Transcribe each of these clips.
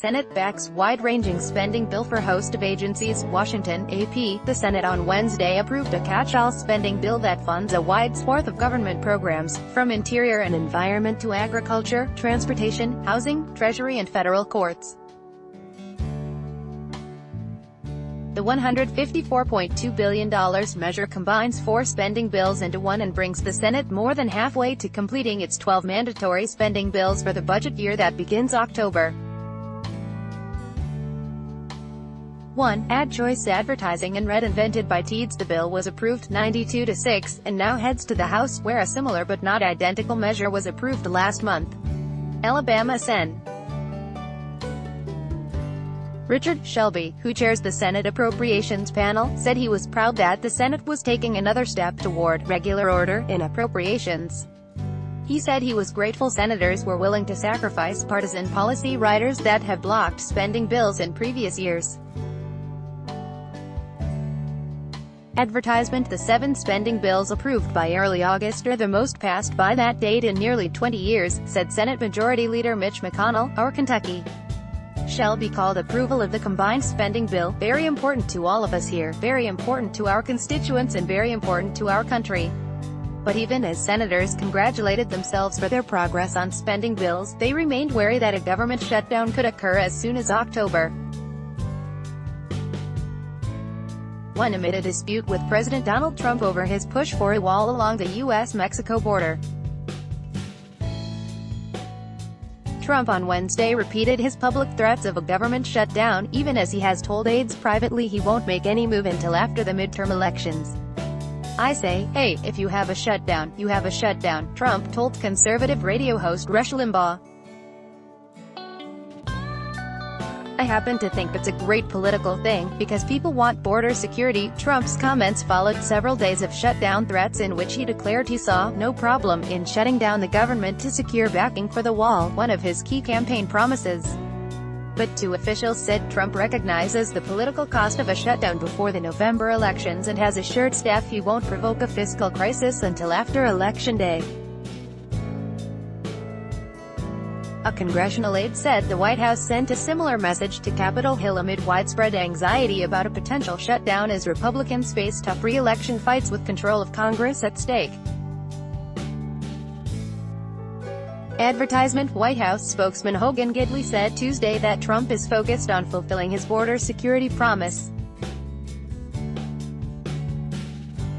Senate backs wide-ranging spending bill for host of agencies, Washington, AP. The Senate on Wednesday approved a catch-all spending bill that funds a wide swath of government programs, from interior and environment to agriculture, transportation, housing, treasury and federal courts. The $154.2 billion measure combines 4 spending bills into one and brings the Senate more than halfway to completing its 12 mandatory spending bills for the budget year that begins October. 1. Ad choice advertising and red invented by Teeds. The bill was approved 92-6, and now heads to the House, where a similar but not identical measure was approved last month. Alabama Sen. Richard Shelby, who chairs the Senate Appropriations Panel, said he was proud that the Senate was taking another step toward regular order in appropriations. He said he was grateful senators were willing to sacrifice partisan policy riders that have blocked spending bills in previous years. Advertisement. The 7 spending bills approved by early August are the most passed by that date in nearly 20 years, said Senate Majority Leader Mitch McConnell, our Kentucky. Shelby called approval of the combined spending bill very important to all of us here, very important to our constituents and very important to our country. But even as senators congratulated themselves for their progress on spending bills, they remained wary that a government shutdown could occur as soon as October. 1. Amid a dispute with President Donald Trump over his push for a wall along the U.S.-Mexico border. Trump on Wednesday repeated his public threats of a government shutdown, even as he has told aides privately he won't make any move until after the midterm elections. "I say, hey, if you have a shutdown, you have a shutdown," Trump told conservative radio host Rush Limbaugh. "I happen to think it's a great political thing, because people want border security." Trump's comments followed several days of shutdown threats in which he declared he saw no problem in shutting down the government to secure backing for the wall, one of his key campaign promises. But 2 officials said Trump recognizes the political cost of a shutdown before the November elections and has assured staff he won't provoke a fiscal crisis until after Election Day. A congressional aide said the White House sent a similar message to Capitol Hill amid widespread anxiety about a potential shutdown as Republicans face tough re-election fights with control of Congress at stake. Advertisement. White House spokesman Hogan Gidley said Tuesday that Trump is focused on fulfilling his border security promise.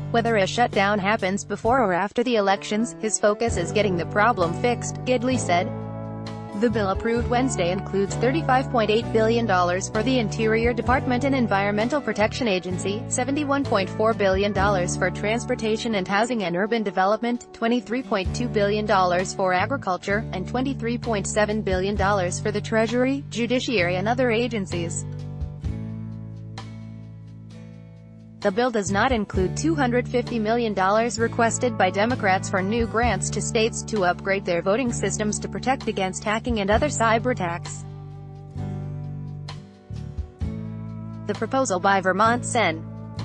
Whether a shutdown happens before or after the elections, his focus is getting the problem fixed, Gidley said. The bill approved Wednesday includes $35.8 billion for the Interior Department and Environmental Protection Agency, $71.4 billion for Transportation and Housing and Urban Development, $23.2 billion for Agriculture, and $23.7 billion for the Treasury, Judiciary and other agencies. The bill does not include $250 million requested by Democrats for new grants to states to upgrade their voting systems to protect against hacking and other cyber attacks. The proposal by Vermont Sen.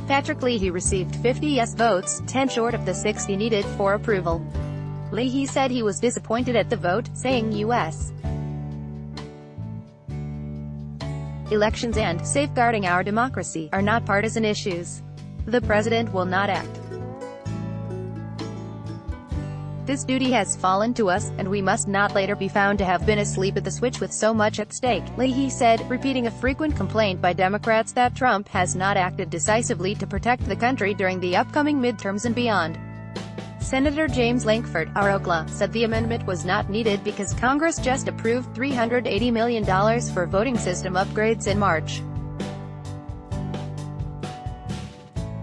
Patrick Leahy received 50 yes votes, 10 short of the 60 needed for approval. Leahy said he was disappointed at the vote, saying U.S. elections and safeguarding our democracy are not partisan issues. The president will not act. This duty has fallen to us, and we must not later be found to have been asleep at the switch with so much at stake, Leahy said, repeating a frequent complaint by Democrats that Trump has not acted decisively to protect the country during the upcoming midterms and beyond. Senator James Lankford, Oklahoma, said the amendment was not needed because Congress just approved $380 million for voting system upgrades in March.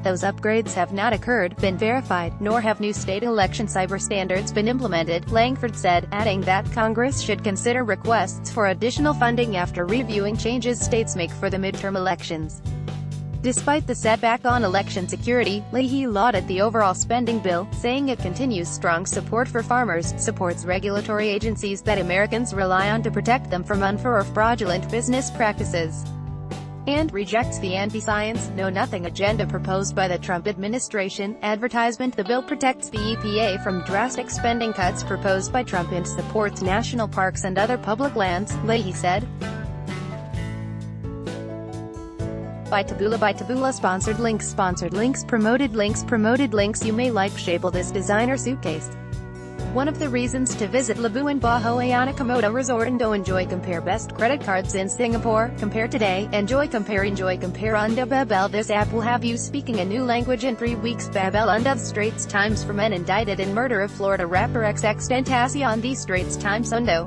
Those upgrades have not occurred, been verified, nor have new state election cyber standards been implemented, Lankford said, adding that Congress should consider requests for additional funding after reviewing changes states make for the midterm elections. Despite the setback on election security, Leahy lauded the overall spending bill, saying it continues strong support for farmers, supports regulatory agencies that Americans rely on to protect them from unfair or fraudulent business practices, and rejects the anti-science, know-nothing agenda proposed by the Trump administration. Advertisement. The bill protects the EPA from drastic spending cuts proposed by Trump and supports national parks and other public lands, Leahy said. By Taboola sponsored links promoted links You may like shape this designer suitcase. One of the reasons to visit Labuan Bajo Komodo Resort and enjoy compare best credit cards in Singapore. Compare today. Enjoy compare Unda Babel. This app will have you speaking a new language in 3 weeks. Babel Unda Straits Times for men indicted in murder of Florida rapper XX Tentacion. The Straits Times Undo.